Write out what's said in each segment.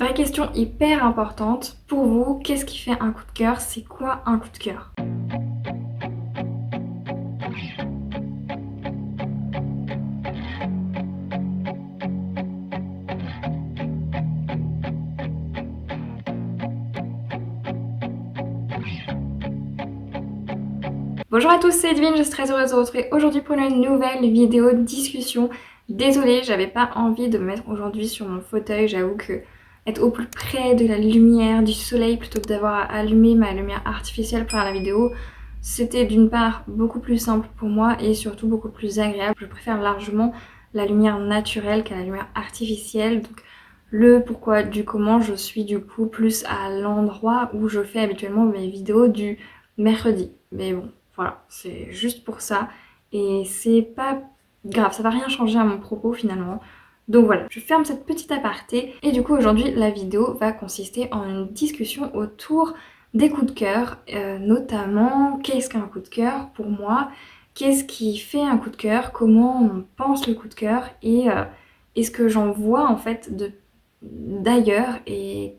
Vraie question hyper importante. Pour vous, qu'est-ce qui fait un coup de cœur? C'est quoi un coup de cœur? Bonjour à tous, c'est Edwin, je suis très heureuse de vous retrouver aujourd'hui pour une nouvelle vidéo discussion. Désolée, j'avais pas envie de me mettre aujourd'hui sur mon fauteuil, j'avoue que être au plus près de la lumière, du soleil, plutôt que d'avoir allumé ma lumière artificielle pour faire la vidéo, c'était d'une part beaucoup plus simple pour moi et surtout beaucoup plus agréable. Je préfère largement la lumière naturelle qu'à la lumière artificielle. Donc le pourquoi du comment, je suis du coup plus à l'endroit où je fais habituellement mes vidéos du mercredi. Mais bon, voilà, c'est juste pour ça. Et c'est pas grave, ça va rien changer à mon propos finalement. Donc voilà, je ferme cette petite aparté. Et du coup aujourd'hui, la vidéo va consister en une discussion autour des coups de cœur. Notamment, qu'est-ce qu'un coup de cœur pour moi? Qu'est-ce qui fait un coup de cœur? Comment on pense le coup de cœur? Et ce que j'en vois en fait d'ailleurs et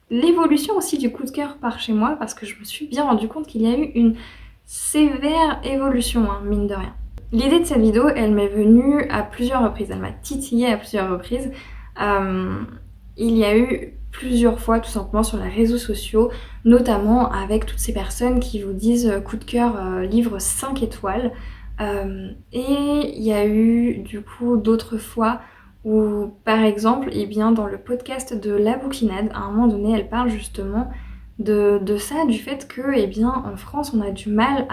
l'évolution aussi du coup de cœur par chez moi, parce que je me suis bien rendu compte qu'il y a eu une sévère évolution, hein, mine de rien. L'idée de cette vidéo, elle m'est venue à plusieurs reprises, elle m'a titillée à plusieurs reprises. Il y a eu plusieurs fois tout simplement sur les réseaux sociaux, notamment avec toutes ces personnes qui vous disent coup de cœur livre 5 étoiles. Et il y a eu du coup d'autres fois où par exemple, eh bien, dans le podcast de La Bouquinade, à un moment donné, elle parle justement de ça, du fait que eh bien, en France, on a du mal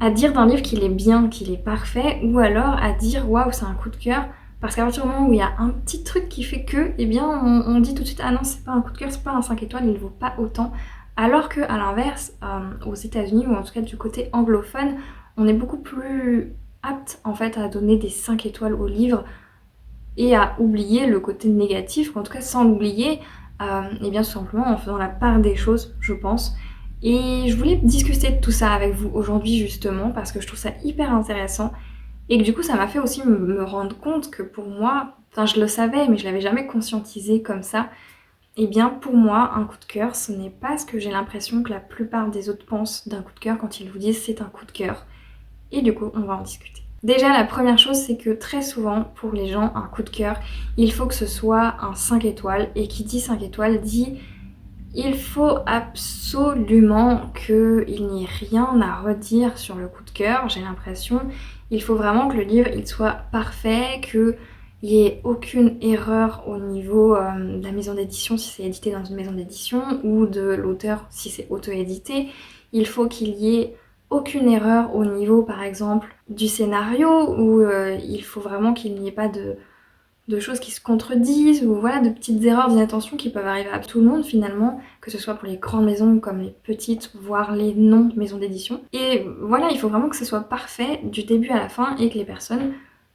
à dire d'un livre qu'il est bien, qu'il est parfait, ou alors à dire waouh, c'est un coup de cœur, parce qu'à partir du moment où il y a un petit truc qui fait que, eh bien, on dit tout de suite ah non, c'est pas un coup de cœur, c'est pas un 5 étoiles, il vaut pas autant. Alors que à l'inverse, aux États-Unis, ou en tout cas du côté anglophone, on est beaucoup plus apte en fait à donner des 5 étoiles aux livres et à oublier le côté négatif, ou en tout cas sans l'oublier, et bien tout simplement en faisant la part des choses, je pense. Et je voulais discuter de tout ça avec vous aujourd'hui justement parce que je trouve ça hyper intéressant et que du coup ça m'a fait aussi me rendre compte que pour moi, enfin je le savais mais je l'avais jamais conscientisé comme ça, et bien pour moi un coup de cœur ce n'est pas ce que j'ai l'impression que la plupart des autres pensent d'un coup de cœur quand ils vous disent c'est un coup de cœur. Et du coup on va en discuter. Déjà, la première chose, c'est que très souvent, pour les gens, un coup de cœur, il faut que ce soit un 5 étoiles. Et qui dit 5 étoiles dit il faut absolument qu'il n'y ait rien à redire sur le coup de cœur, j'ai l'impression. Il faut vraiment que le livre il soit parfait, qu'il n'y ait aucune erreur au niveau de la maison d'édition si c'est édité dans une maison d'édition ou de l'auteur si c'est auto-édité. Il faut qu'il y ait aucune erreur au niveau par exemple du scénario où il faut vraiment qu'il n'y ait pas de choses qui se contredisent ou voilà de petites erreurs d'inattention qui peuvent arriver à tout le monde finalement, que ce soit pour les grandes maisons comme les petites, voire les non-maisons d'édition. Et voilà, il faut vraiment que ce soit parfait du début à la fin et que les personnes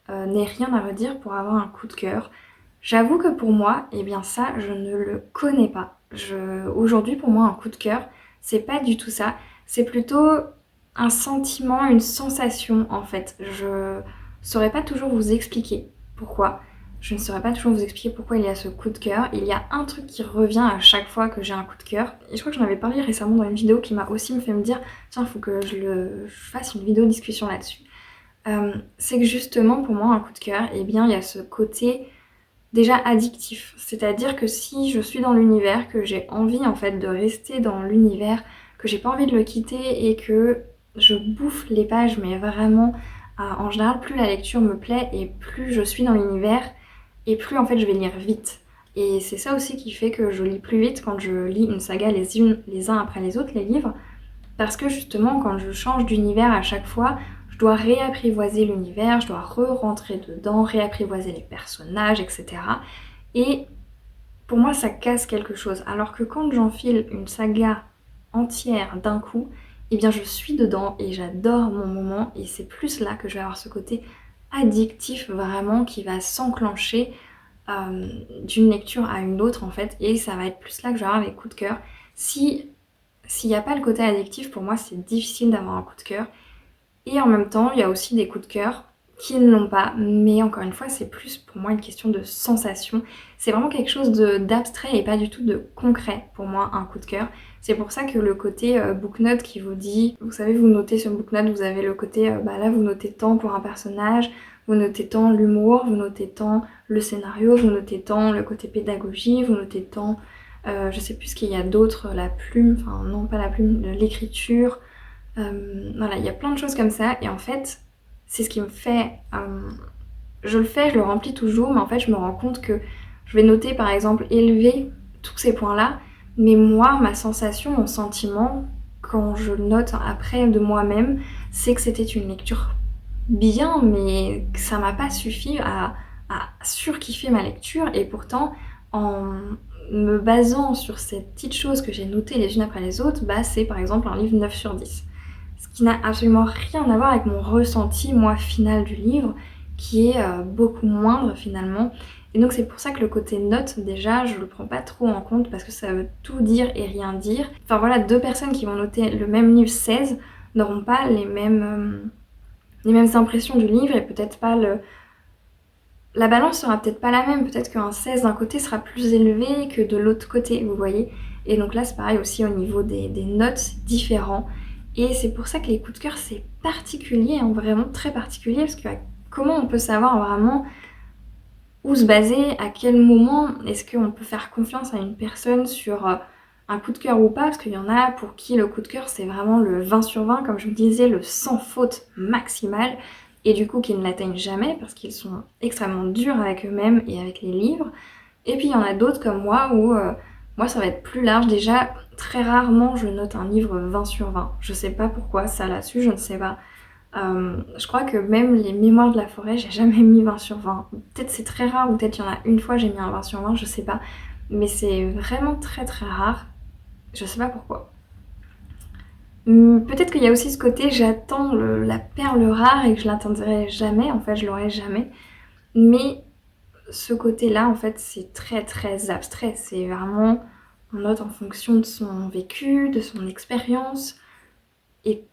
n'aient rien à redire pour avoir un coup de cœur. J'avoue que pour moi, eh bien ça, je ne le connais pas. Aujourd'hui, pour moi, un coup de cœur, c'est pas du tout ça. C'est plutôt un sentiment, une sensation en fait. Je saurais pas toujours vous expliquer pourquoi. Je ne saurais pas toujours vous expliquer pourquoi il y a ce coup de cœur. Il y a un truc qui revient à chaque fois que j'ai un coup de cœur. Et je crois que j'en avais parlé récemment dans une vidéo qui m'a aussi fait me dire tiens, il faut que je fasse une vidéo discussion là-dessus. C'est que justement, pour moi, un coup de cœur, eh bien, il y a ce côté déjà addictif. C'est-à-dire que si je suis dans l'univers, que j'ai envie en fait de rester dans l'univers, que j'ai pas envie de le quitter et que je bouffe les pages, mais vraiment, en général, plus la lecture me plaît et plus je suis dans l'univers, et plus en fait je vais lire vite. Et c'est ça aussi qui fait que je lis plus vite quand je lis une saga les uns après les autres, les livres, parce que justement quand je change d'univers à chaque fois, je dois réapprivoiser l'univers, je dois re-rentrer dedans, réapprivoiser les personnages, etc. Et pour moi ça casse quelque chose, alors que quand j'enfile une saga entière d'un coup, eh bien je suis dedans et j'adore mon moment, et c'est plus là que je vais avoir ce côté addictif vraiment qui va s'enclencher d'une lecture à une autre en fait, et ça va être plus là que je vais avoir les coups de cœur. S'il n'y a pas le côté addictif, pour moi c'est difficile d'avoir un coup de cœur. Et en même temps, il y a aussi des coups de cœur, qui ne l'ont pas, mais encore une fois c'est plus pour moi une question de sensation. C'est vraiment quelque chose d'abstrait et pas du tout de concret pour moi un coup de cœur. C'est pour ça que le côté booknote qui vous dit, vous savez, vous notez sur booknote, vous avez le côté, bah là vous notez tant pour un personnage, vous notez tant l'humour, vous notez tant le scénario, vous notez tant le côté pédagogie, vous notez tant, je sais plus ce qu'il y a d'autre, la plume, enfin non pas la plume, l'écriture, voilà, il y a plein de choses comme ça et en fait c'est ce qui me fait, je le fais, je le remplis toujours, mais en fait je me rends compte que je vais noter par exemple élevé tous ces points-là, mais moi, ma sensation, mon sentiment, quand je note après de moi-même, c'est que c'était une lecture bien, mais que ça m'a pas suffi à surkiffer ma lecture, et pourtant, en me basant sur ces petites choses que j'ai notées les unes après les autres, bah c'est par exemple un livre 9 sur 10. Ce qui n'a absolument rien à voir avec mon ressenti, moi, final du livre, qui est beaucoup moindre finalement. Et donc c'est pour ça que le côté note, déjà, je le prends pas trop en compte parce que ça veut tout dire et rien dire. Enfin voilà, deux personnes qui vont noter le même livre 16 n'auront pas les mêmes impressions du livre et peut-être pas le... La balance sera peut-être pas la même, peut-être qu'un 16 d'un côté sera plus élevé que de l'autre côté, vous voyez. Et donc là c'est pareil aussi au niveau des notes, c'est différent. Et c'est pour ça que les coups de cœur c'est particulier, hein, vraiment très particulier, parce que comment on peut savoir vraiment où se baser, à quel moment est-ce qu'on peut faire confiance à une personne sur un coup de cœur ou pas, parce qu'il y en a pour qui le coup de cœur c'est vraiment le 20 sur 20, comme je vous disais, le sans faute maximal, et du coup qui ne l'atteignent jamais parce qu'ils sont extrêmement durs avec eux-mêmes et avec les livres. Et puis il y en a d'autres comme moi où moi ça va être plus large. Déjà, très rarement je note un livre 20 sur 20. Je sais pas pourquoi ça là-dessus, je ne sais pas. Je crois que même les mémoires de la forêt, j'ai jamais mis 20 sur 20. Peut-être c'est très rare, ou peut-être il y en a une fois j'ai mis un 20 sur 20, je sais pas. Mais c'est vraiment très très rare. Je sais pas pourquoi. Peut-être qu'il y a aussi ce côté, j'attends la perle rare et que je l'atteindrai jamais, en fait je l'aurai jamais. Mais ce côté-là, en fait, c'est très très abstrait. C'est vraiment, on note en fonction de son vécu, de son expérience. Et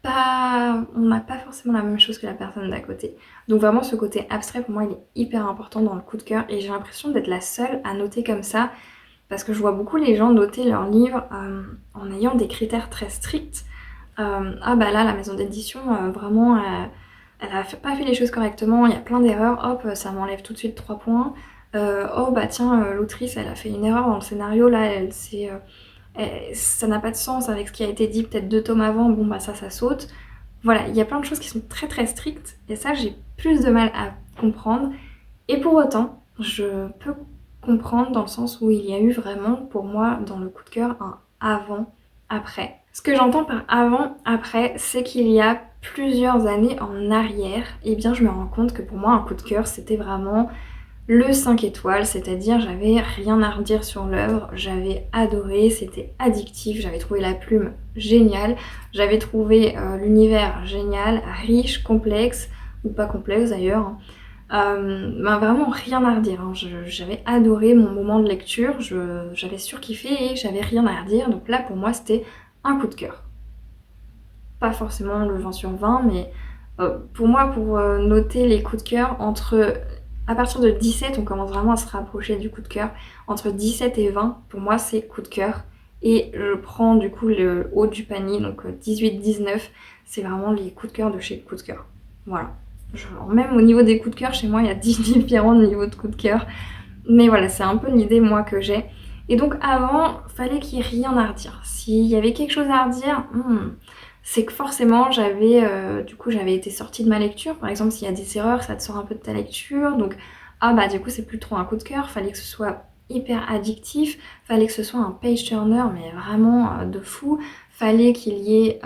on n'a pas forcément la même chose que la personne d'à côté. Donc vraiment ce côté abstrait pour moi il est hyper important dans le coup de cœur et j'ai l'impression d'être la seule à noter comme ça parce que je vois beaucoup les gens noter leurs livres en ayant des critères très stricts. Ah bah là la maison d'édition vraiment elle a pas fait les choses correctement, il y a plein d'erreurs, hop ça m'enlève tout de suite 3 points. Oh bah tiens l'autrice elle a fait une erreur dans le scénario, là elle s'est... ça n'a pas de sens avec ce qui a été dit peut-être 2 tomes avant, bon bah ça saute. Voilà, il y a plein de choses qui sont très très strictes et ça j'ai plus de mal à comprendre. Et pour autant, je peux comprendre dans le sens où il y a eu vraiment pour moi dans le coup de cœur un avant-après. Ce que j'entends par avant-après, c'est qu'il y a plusieurs années en arrière, et bien je me rends compte que pour moi un coup de cœur c'était vraiment le 5 étoiles, c'est-à-dire j'avais rien à redire sur l'œuvre, j'avais adoré, c'était addictif, j'avais trouvé la plume géniale, j'avais trouvé l'univers génial, riche, complexe, ou pas complexe d'ailleurs, ben vraiment rien à redire, hein. J'avais adoré mon moment de lecture, j'avais surkiffé et j'avais rien à redire, donc là pour moi c'était un coup de cœur. Pas forcément le 20 sur 20, mais pour moi, pour noter les coups de cœur, à partir de 17, on commence vraiment à se rapprocher du coup de cœur. Entre 17 et 20, pour moi, c'est coup de cœur. Et je prends du coup le haut du panier, donc 18-19, c'est vraiment les coups de cœur de chez coup de cœur. Voilà. Même au niveau des coups de cœur, chez moi, il y a 10 différents niveaux de coups de cœur. Mais voilà, c'est un peu l'idée, moi, que j'ai. Et donc avant, fallait qu'il y ait rien à redire. S'il y avait quelque chose à redire, c'est que forcément j'avais été sortie de ma lecture. Par exemple, s'il y a des erreurs, ça te sort un peu de ta lecture. Donc, ah bah du coup, c'est plus trop un coup de cœur. Fallait que ce soit hyper addictif. Fallait que ce soit un page turner, mais vraiment de fou. Fallait qu'il y ait,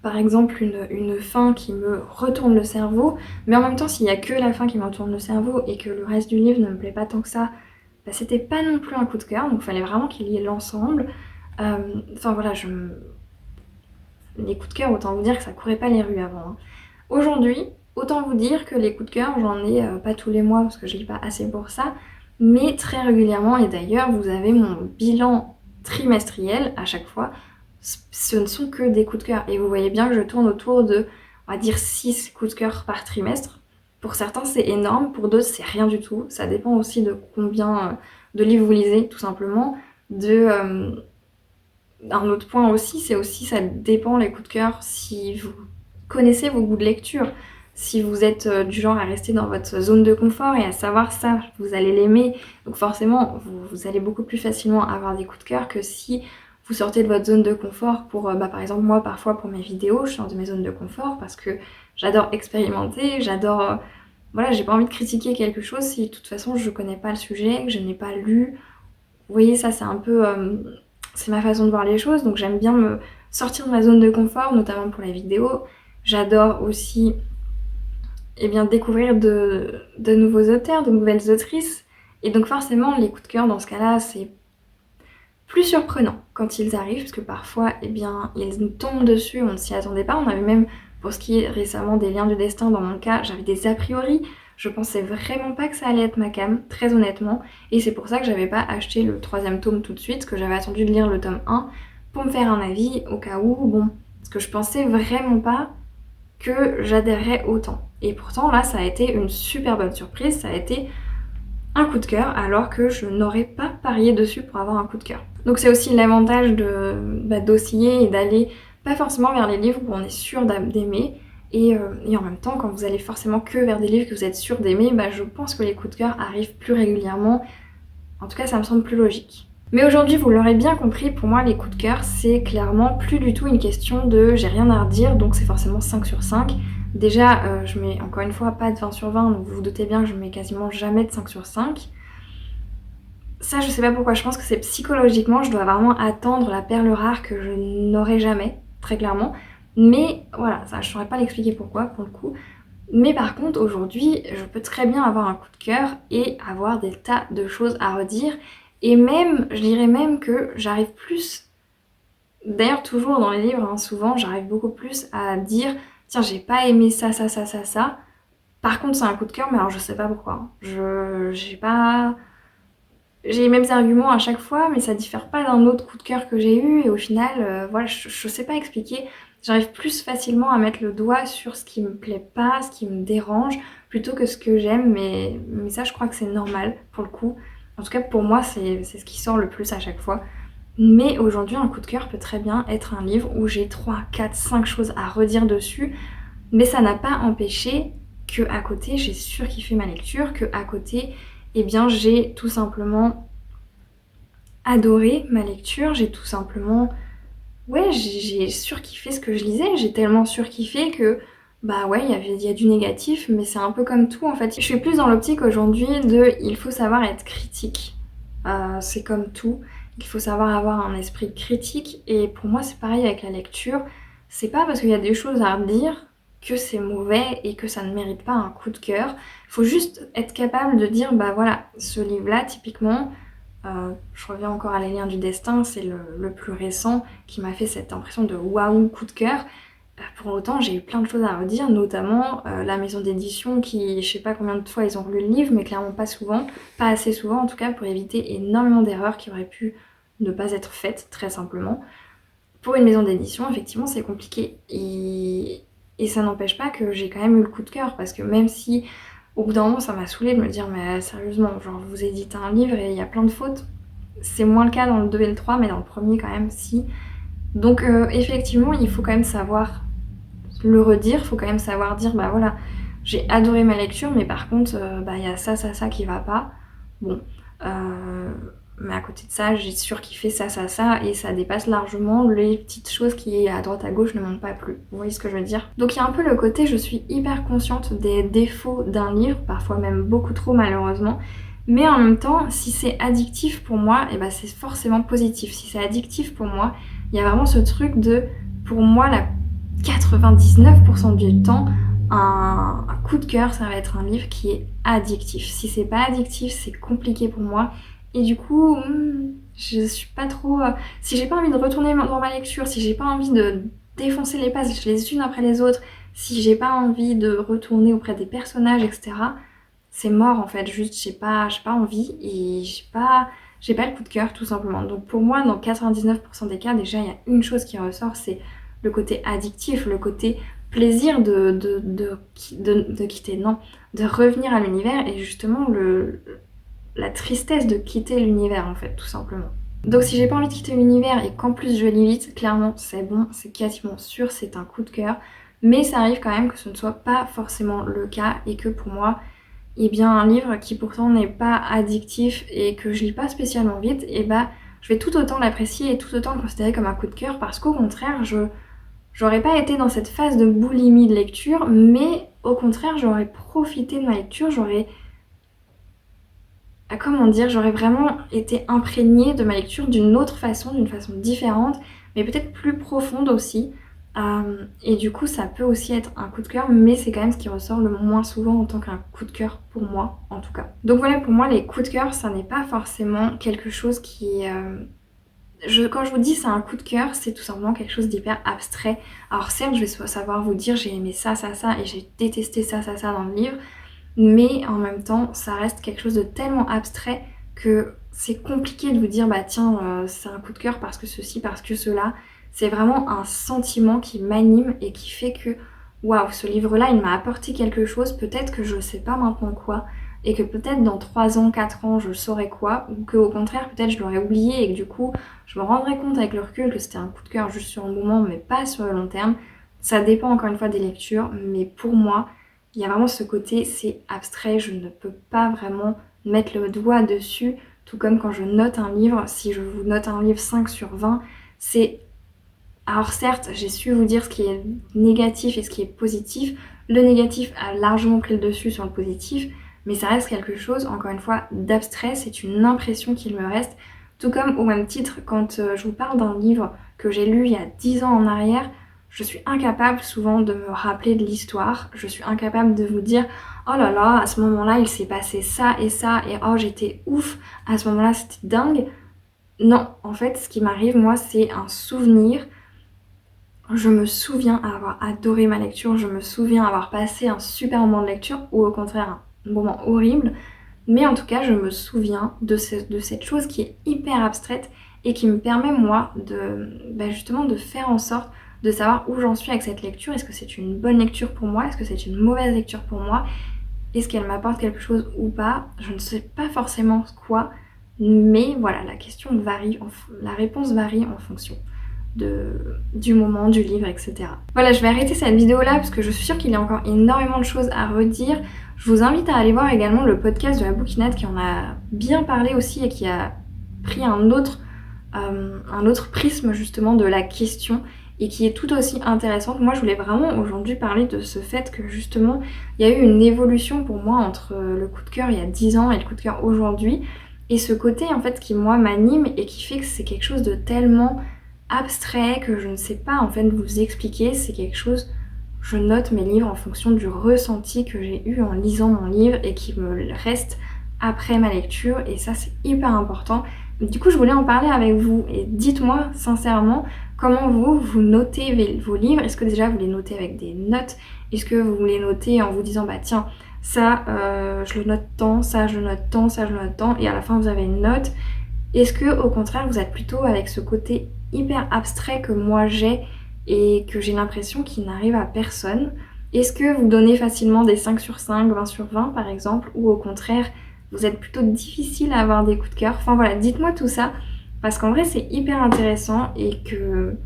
par exemple, une fin qui me retourne le cerveau. Mais en même temps, s'il y a que la fin qui me retourne le cerveau et que le reste du livre ne me plaît pas tant que ça, bah, c'était pas non plus un coup de cœur. Donc, fallait vraiment qu'il y ait l'ensemble. Enfin voilà, les coups de cœur, autant vous dire que ça courait pas les rues avant, hein. Aujourd'hui, autant vous dire que les coups de cœur, j'en ai pas tous les mois parce que je lis pas assez pour ça, mais très régulièrement. Et d'ailleurs, vous avez mon bilan trimestriel à chaque fois. Ce ne sont que des coups de cœur. Et vous voyez bien que je tourne autour de on va dire 6 coups de cœur par trimestre. Pour certains c'est énorme, pour d'autres c'est rien du tout. Ça dépend aussi de combien de livres vous lisez tout simplement. Un autre point aussi, c'est aussi ça dépend les coups de cœur si vous connaissez vos goûts de lecture. Si vous êtes du genre à rester dans votre zone de confort et à savoir ça, vous allez l'aimer. Donc forcément, vous allez beaucoup plus facilement avoir des coups de cœur que si vous sortez de votre zone de confort pour, par exemple moi parfois pour mes vidéos, je sors de mes zones de confort parce que j'adore expérimenter, j'adore... voilà, j'ai pas envie de critiquer quelque chose si de toute façon je connais pas le sujet, que je n'ai pas lu. Vous voyez, ça c'est un peu... c'est ma façon de voir les choses, donc j'aime bien me sortir de ma zone de confort, notamment pour les vidéos. J'adore aussi découvrir de nouveaux auteurs, de nouvelles autrices. Et donc forcément, les coups de cœur dans ce cas-là, c'est plus surprenant quand ils arrivent, parce que parfois, ils nous tombent dessus, on ne s'y attendait pas. On avait même, pour ce qui est récemment des liens du destin, dans mon cas, j'avais des a priori. Je pensais vraiment pas que ça allait être ma came, très honnêtement. Et c'est pour ça que j'avais pas acheté le 3e tome tout de suite, que j'avais attendu de lire le tome 1 pour me faire un avis au cas où, bon, parce que je pensais vraiment pas que j'adhérerais autant. Et pourtant là ça a été une super bonne surprise, ça a été un coup de cœur alors que je n'aurais pas parié dessus pour avoir un coup de cœur. Donc c'est aussi l'avantage d'osciller et d'aller pas forcément vers les livres où on est sûr d'aimer et en même temps quand vous allez forcément que vers des livres que vous êtes sûr d'aimer, je pense que les coups de cœur arrivent plus régulièrement. En tout cas ça me semble plus logique. Mais aujourd'hui, vous l'aurez bien compris, pour moi les coups de cœur c'est clairement plus du tout une question de j'ai rien à redire donc c'est forcément 5 sur 5. Déjà je mets encore une fois pas de 20 sur 20 donc vous vous doutez bien que je mets quasiment jamais de 5 sur 5. Ça je sais pas pourquoi, je pense que c'est psychologiquement, je dois vraiment attendre la perle rare que je n'aurai jamais, très clairement. Mais voilà, ça je saurais pas l'expliquer pourquoi pour le coup. Mais par contre aujourd'hui, je peux très bien avoir un coup de cœur et avoir des tas de choses à redire. Et même, je dirais même que j'arrive plus, d'ailleurs toujours dans les livres, souvent j'arrive beaucoup plus à dire tiens j'ai pas aimé ça. Par contre c'est un coup de cœur mais alors je sais pas pourquoi. J'ai les mêmes arguments à chaque fois mais ça diffère pas d'un autre coup de cœur que j'ai eu et au final voilà je sais pas expliquer. J'arrive plus facilement à mettre le doigt sur ce qui me plaît pas, ce qui me dérange plutôt que ce que j'aime mais ça je crois que c'est normal pour le coup. En tout cas pour moi c'est ce qui sort le plus à chaque fois. Mais aujourd'hui un coup de cœur peut très bien être un livre où j'ai 3, 4, 5 choses à redire dessus. Mais ça n'a pas empêché que à côté j'ai surkiffé ma lecture, que à côté j'ai tout simplement adoré ma lecture, j'ai tout simplement... Ouais, j'ai surkiffé ce que je lisais, j'ai tellement surkiffé que ouais, il y a du négatif, mais c'est un peu comme tout en fait. Je suis plus dans l'optique aujourd'hui de il faut savoir être critique. C'est comme tout, il faut savoir avoir un esprit critique et pour moi c'est pareil avec la lecture. C'est pas parce qu'il y a des choses à redire que c'est mauvais et que ça ne mérite pas un coup de cœur. Il faut juste être capable de dire voilà, ce livre-là typiquement... je reviens encore à Les Liens du Destin, c'est le plus récent qui m'a fait cette impression de waouh, coup de cœur. Pour autant, j'ai eu plein de choses à redire, notamment la maison d'édition qui, je sais pas combien de fois ils ont relu le livre, mais clairement pas souvent, pas assez souvent en tout cas, pour éviter énormément d'erreurs qui auraient pu ne pas être faites, très simplement. Pour une maison d'édition, effectivement, c'est compliqué. Et ça n'empêche pas que j'ai quand même eu le coup de cœur, parce que même si au bout d'un moment ça m'a saoulée de me dire mais sérieusement, genre vous éditez un livre et il y a plein de fautes. C'est moins le cas dans le 2 et le 3, mais dans le premier quand même si. Donc effectivement il faut quand même savoir le redire, il faut quand même savoir dire voilà, j'ai adoré ma lecture mais par contre il y a ça qui va pas. Bon, mais à côté de ça, j'ai surkiffé ça, et ça dépasse largement les petites choses qui, à droite à gauche, ne m'ont pas plu. Vous voyez ce que je veux dire? Donc il y a un peu le côté, je suis hyper consciente des défauts d'un livre, parfois même beaucoup trop malheureusement, mais en même temps, si c'est addictif pour moi, c'est forcément positif. Si c'est addictif pour moi, il y a vraiment ce truc de, pour moi, 99% du temps, un coup de cœur, ça va être un livre qui est addictif. Si c'est pas addictif, c'est compliqué pour moi. Et du coup, je suis pas trop... si j'ai pas envie de retourner dans ma lecture, si j'ai pas envie de défoncer les pages les unes après les autres, si j'ai pas envie de retourner auprès des personnages, etc., c'est mort en fait. Juste, j'ai pas envie et j'ai pas le coup de cœur tout simplement. Donc pour moi, dans 99% des cas, déjà, il y a une chose qui ressort, c'est le côté addictif, le côté plaisir de quitter, non, de revenir à l'univers et justement la tristesse de quitter l'univers en fait, tout simplement. Donc si j'ai pas envie de quitter l'univers et qu'en plus je lis vite, clairement c'est bon, c'est quasiment sûr, c'est un coup de cœur. Mais ça arrive quand même que ce ne soit pas forcément le cas et que pour moi, eh bien un livre qui pourtant n'est pas addictif et que je lis pas spécialement vite, et bah je vais tout autant l'apprécier et tout autant le considérer comme un coup de cœur parce qu'au contraire, j'aurais pas été dans cette phase de boulimie de lecture, mais au contraire, j'aurais profité de ma lecture, comment dire, j'aurais vraiment été imprégnée de ma lecture d'une autre façon, d'une façon différente, mais peut-être plus profonde aussi. Et du coup, ça peut aussi être un coup de cœur, mais c'est quand même ce qui ressort le moins souvent en tant qu'un coup de cœur pour moi, en tout cas. Donc voilà, pour moi, les coups de cœur, ça n'est pas forcément quelque chose qui... quand je vous dis c'est un coup de cœur, c'est tout simplement quelque chose d'hyper abstrait. Alors certes, je vais savoir vous dire j'ai aimé ça, ça, ça, et j'ai détesté ça, ça, ça dans le livre, mais en même temps, ça reste quelque chose de tellement abstrait que c'est compliqué de vous dire bah tiens, c'est un coup de cœur parce que ceci, parce que cela. C'est vraiment un sentiment qui m'anime et qui fait que waouh, ce livre-là, il m'a apporté quelque chose, peut-être que je sais pas maintenant quoi, et que peut-être dans 3 ans, 4 ans, je saurais quoi, ou qu'au contraire, peut-être je l'aurais oublié et que du coup, je me rendrais compte avec le recul que c'était un coup de cœur juste sur un moment, mais pas sur le long terme. Ça dépend encore une fois des lectures, mais pour moi, il y a vraiment ce côté, c'est abstrait, je ne peux pas vraiment mettre le doigt dessus, tout comme quand je note un livre, si je vous note un livre 5 sur 20, c'est... Alors certes, j'ai su vous dire ce qui est négatif et ce qui est positif, le négatif a largement pris le dessus sur le positif, mais ça reste quelque chose, encore une fois, d'abstrait, c'est une impression qu'il me reste, tout comme au même titre, quand je vous parle d'un livre que j'ai lu il y a 10 ans en arrière, je suis incapable souvent de me rappeler de l'histoire, je suis incapable de vous dire « Oh là là, à ce moment-là, il s'est passé ça et ça, et oh j'étais ouf, à ce moment-là c'était dingue ». Non, en fait, ce qui m'arrive, moi, c'est un souvenir. Je me souviens avoir adoré ma lecture, je me souviens avoir passé un super moment de lecture, ou au contraire un moment horrible, mais en tout cas je me souviens de cette chose qui est hyper abstraite et qui me permet moi justement de faire en sorte de savoir où j'en suis avec cette lecture. Est-ce que c'est une bonne lecture pour moi? Est-ce que c'est une mauvaise lecture pour moi? Est-ce qu'elle m'apporte quelque chose ou pas? Je ne sais pas forcément quoi, mais voilà, la réponse varie en fonction du moment, du livre, etc. Voilà, je vais arrêter cette vidéo là parce que je suis sûre qu'il y a encore énormément de choses à redire. Je vous invite à aller voir également le podcast de la Bouquinade qui en a bien parlé aussi et qui a pris un autre prisme justement de la question et qui est tout aussi intéressante. Moi je voulais vraiment aujourd'hui parler de ce fait que justement il y a eu une évolution pour moi entre le coup de cœur il y a 10 ans et le coup de cœur aujourd'hui, et ce côté en fait qui moi m'anime et qui fait que c'est quelque chose de tellement abstrait que je ne sais pas en fait vous expliquer. C'est quelque chose, je note mes livres en fonction du ressenti que j'ai eu en lisant mon livre et qui me reste après ma lecture, et ça c'est hyper important. Du coup je voulais en parler avec vous et dites-moi sincèrement comment vous notez vos livres. Est-ce que déjà vous les notez avec des notes? Est-ce que vous les notez en vous disant bah tiens ça je le note tant, ça je le note tant, ça je le note tant, et à la fin vous avez une note? Est-ce que au contraire vous êtes plutôt avec ce côté hyper abstrait que moi j'ai et que j'ai l'impression qu'il n'arrive à personne? Est-ce que vous donnez facilement des 5 sur 5, 20 sur 20 par exemple, ou au contraire vous êtes plutôt difficile à avoir des coups de cœur? Enfin voilà, dites-moi tout ça parce qu'en vrai c'est hyper intéressant et que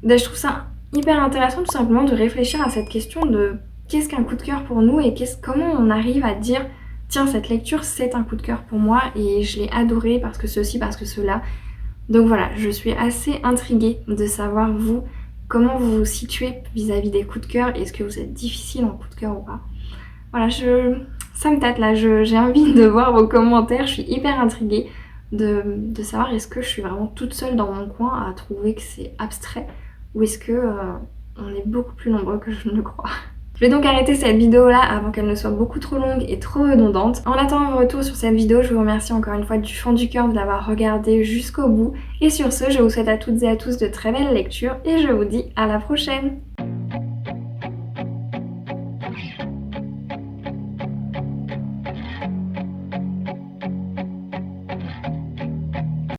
je trouve ça hyper intéressant tout simplement de réfléchir à cette question de qu'est-ce qu'un coup de cœur pour nous et comment on arrive à dire tiens cette lecture c'est un coup de cœur pour moi et je l'ai adoré parce que ceci, parce que cela. Donc voilà, je suis assez intriguée de savoir vous, comment vous vous situez vis-à-vis des coups de cœur. Est-ce que vous êtes difficile en coup de cœur ou pas? Voilà, ça me tâte là, j'ai envie de voir vos commentaires, je suis hyper intriguée de savoir est-ce que je suis vraiment toute seule dans mon coin à trouver que c'est abstrait ou est-ce que on est beaucoup plus nombreux que je ne le crois. Je vais donc arrêter cette vidéo là avant qu'elle ne soit beaucoup trop longue et trop redondante. En attendant vos retours sur cette vidéo, je vous remercie encore une fois du fond du cœur de l'avoir regardée jusqu'au bout. Et sur ce, je vous souhaite à toutes et à tous de très belles lectures et je vous dis à la prochaine.